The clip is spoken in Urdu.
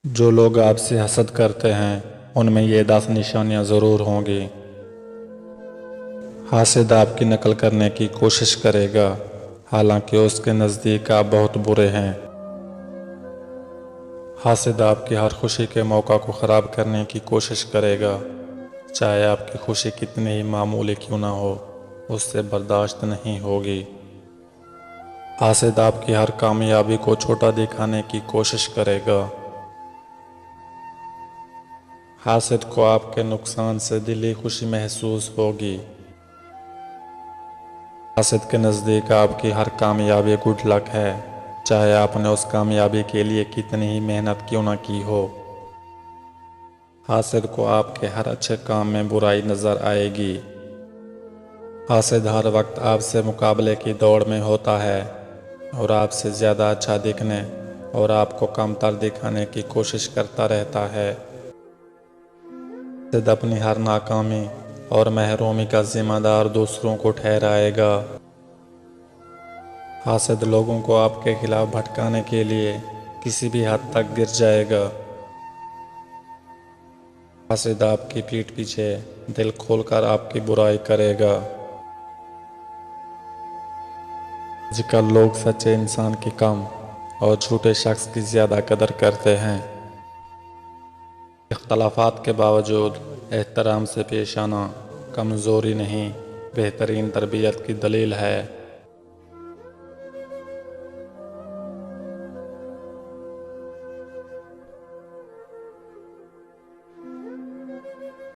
جو لوگ آپ سے حسد کرتے ہیں ان میں یہ 10 نشانیاں ضرور ہوں گی۔ حاسد آپ کی نقل کرنے کی کوشش کرے گا، حالانکہ اس کے نزدیک آپ بہت برے ہیں۔ حاسد آپ کی ہر خوشی کے موقع کو خراب کرنے کی کوشش کرے گا، چاہے آپ کی خوشی کتنی ہی معمولی کیوں نہ ہو، اس سے برداشت نہیں ہوگی۔ حاسد آپ کی ہر کامیابی کو چھوٹا دکھانے کی کوشش کرے گا۔ حاسد کو آپ کے نقصان سے دلی خوشی محسوس ہوگی۔ حاسد کے نزدیک آپ کی ہر کامیابی گڈ لک ہے، چاہے آپ نے اس کامیابی کے لیے کتنی ہی محنت کیوں نہ کی ہو۔ حاسد کو آپ کے ہر اچھے کام میں برائی نظر آئے گی۔ حاسد ہر وقت آپ سے مقابلے کی دوڑ میں ہوتا ہے اور آپ سے زیادہ اچھا دکھنے اور آپ کو کم تر دکھانے کی کوشش کرتا رہتا ہے۔ حاسد اپنی ہر ناکامی اور محرومی کا ذمہ دار دوسروں کو ٹھہرائے گا۔ حاسد لوگوں کو آپ کے خلاف بھٹکانے کے لیے کسی بھی حد تک گر جائے گا۔ حاسد آپ کی پیٹھ پیچھے دل کھول کر آپ کی برائی کرے گا۔ آج کل لوگ سچے انسان کی کم اور جھوٹے شخص کی زیادہ قدر کرتے ہیں۔ اختلافات کے باوجود احترام سے پیش آنا کمزوری نہیں، بہترین تربیت کی دلیل ہے۔